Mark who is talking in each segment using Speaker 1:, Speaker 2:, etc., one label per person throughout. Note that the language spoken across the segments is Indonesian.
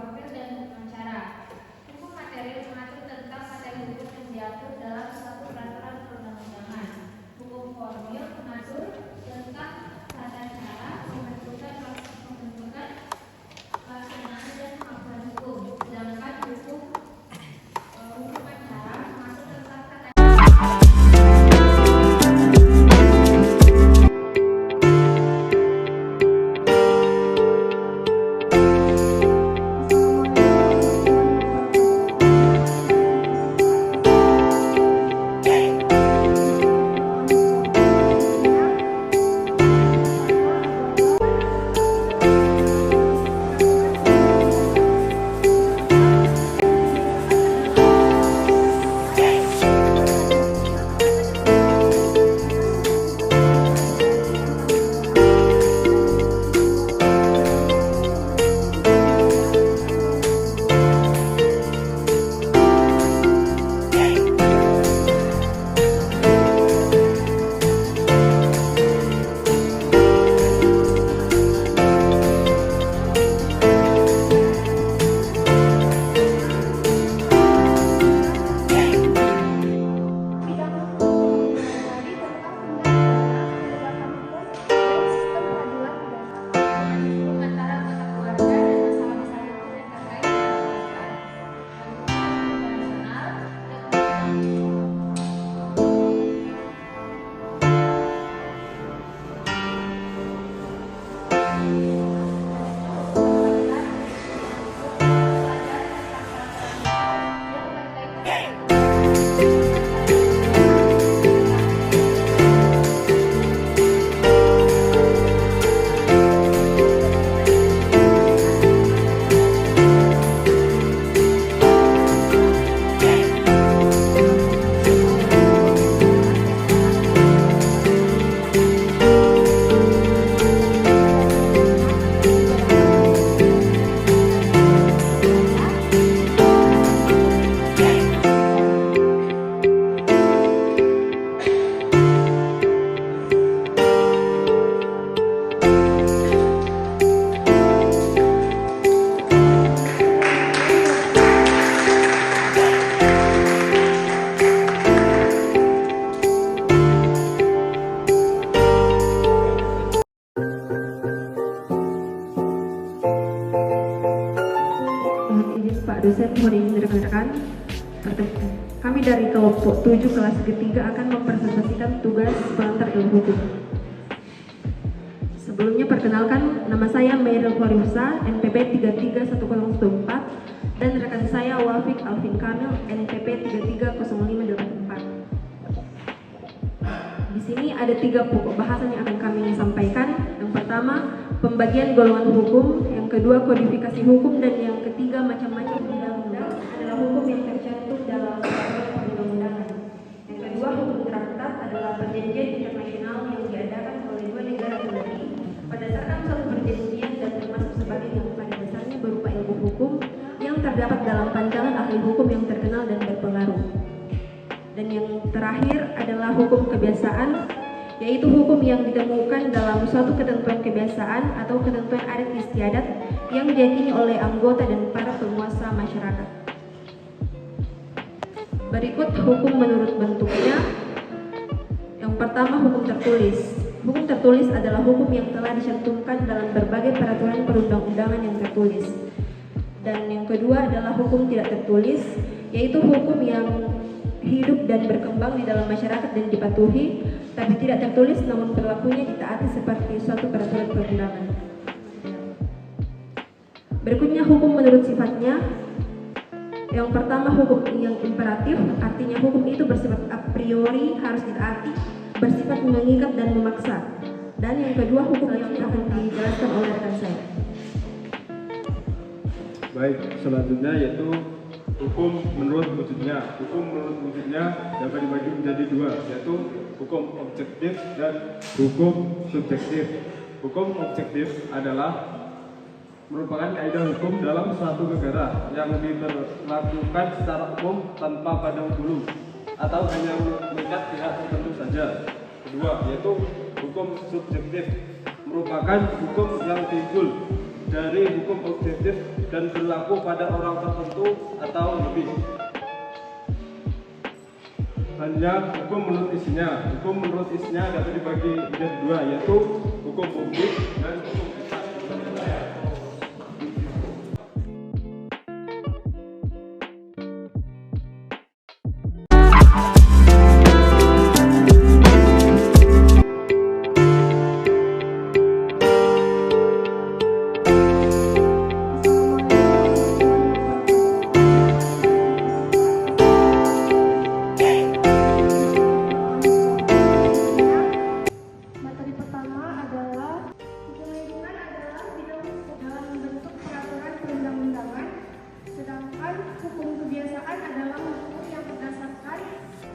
Speaker 1: formil dan hukum acara. Hukum material mengatur tentang materi hukum yang diatur dalam suatu peraturan perundang-undangan. Hukum formil mengatur tentang tata cara pembentukan pelaksanaan dan pengakuan hukum. Sedangkan hukum acara mengatur tentang tata
Speaker 2: dosen, mohon izin rekan-rekan. Kami dari kelompok 7 kelas ketiga akan mempresentasikan tugas pengantar ilmu hukum. Sebelumnya perkenalkan, nama saya Meryl Fariusa, NPP 33104, dan rekan saya Wafik Alvin Kamil, NPP 330584. Di sini ada 3 pokok bahasan yang akan kami sampaikan. Yang pertama, pembagian golongan hukum, yang kedua kodifikasi hukum, dan yang ketiga macam-macam undang-undang adalah hukum yang tercantum dalam peraturan perundang-undangan. Yang kedua, hukum traktat adalah perjanjian internasional yang diadakan oleh 2 negara atau lebih berdasarkan suatu perjanjian dan termasuk sebagai yang pada dasarnya berupa ilmu hukum yang terdapat dalam pandangan ahli hukum yang terkenal dan berpengaruh. Dan yang terakhir adalah hukum kebiasaan, yaitu hukum yang ditemukan dalam suatu ketentuan kebiasaan atau ketentuan adat istiadat yang diyakini oleh anggota dan para penguasa masyarakat. Berikut hukum menurut bentuknya. Yang pertama, hukum tertulis. Hukum tertulis adalah hukum yang telah dicantumkan dalam berbagai peraturan perundang-undangan yang tertulis. Dan yang kedua adalah hukum tidak tertulis, yaitu hukum yang hidup dan berkembang di dalam masyarakat dan dipatuhi, tapi tidak tertulis namun berlakunya ditaati seperti suatu peraturan perundangan. Berikutnya hukum menurut sifatnya. Yang pertama, hukum yang imperatif, artinya hukum itu bersifat a priori, harus ditaati, bersifat mengikat dan memaksa. Dan yang kedua, hukum yang akan dijelaskan oleh rekan saya.
Speaker 3: Baik, selanjutnya yaitu hukum menurut wujudnya. Hukum menurut wujudnya dapat dibagi menjadi 2, yaitu hukum objektif dan hukum subjektif. Hukum objektif adalah merupakan kaidah hukum dalam suatu negara yang diberlakukan secara umum tanpa pandang bulu atau hanya mengikat pihak tertentu saja. Kedua, yaitu hukum subjektif, merupakan hukum yang timbul dari hukum objektif dan berlaku pada orang tertentu atau lebih. Hanya hukum menurut isinya. Hukum menurut isinya dapat dibagi menjadi dua, yaitu hukum publik dan hukum privat.
Speaker 4: Materi pertama adalah hukum lingkungan adalah bidang hukum dalam bentuk peraturan perundang-undangan, sedangkan hukum kebiasaan adalah hukum yang berdasarkan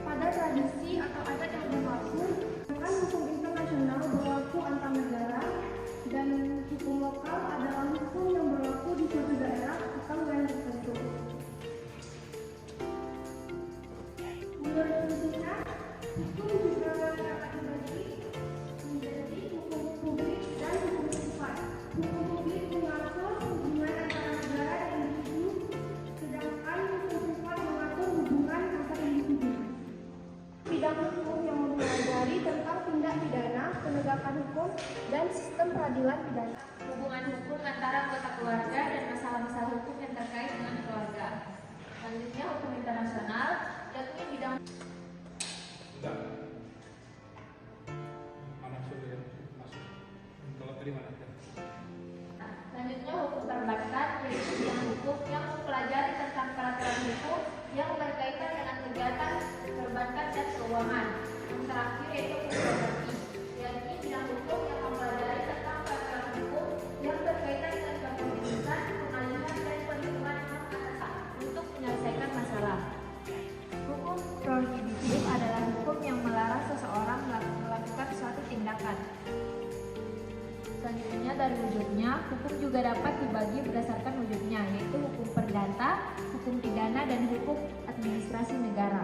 Speaker 4: pada tradisi atau adat yang berlaku, sedangkan hukum internasional berlaku antar negara, dan hukum lokal adalah hukum yang berlaku di suatu daerah atau wilayah tertentu. Menurut fungsinya, hukum juga dapat dibagi menjadi hukum publik dan hukum privat. Hukum publik mengatur hubungan antara negara dan individu, sedangkan hukum privat mengatur hubungan antar individu. Bidang hukum yang mempelajari tentang tindak pidana, penegakan hukum, dan sistem peradilan pidana.
Speaker 1: Hubungan hukum antara anggota keluarga dan masalah-masalah hukum yang terkait dengan keluarga. Selanjutnya hukum internasional, yakni bidang Selanjutnya hukum perbankan, yaitu bidang hukum yang mempelajari tentang peraturan hukum yang berkaitan dengan kegiatan perbankan dan keuangan. Yang terakhir yaitu hukum properti, yakni bidang hukum yang mempelajari tentang peraturan hukum yang berkaitan dengan kepemilikan, pengalihan, dan perlindungan hak atas untuk menyelesaikan masalah. Hukum prohibitif adalah hukum yang melarang seseorang melakukan suatu tindakan. Selanjutnya dari wujudnya, hukum juga dapat dibagi berdasarkan wujudnya, yaitu hukum perdata, hukum pidana, dan hukum administrasi negara.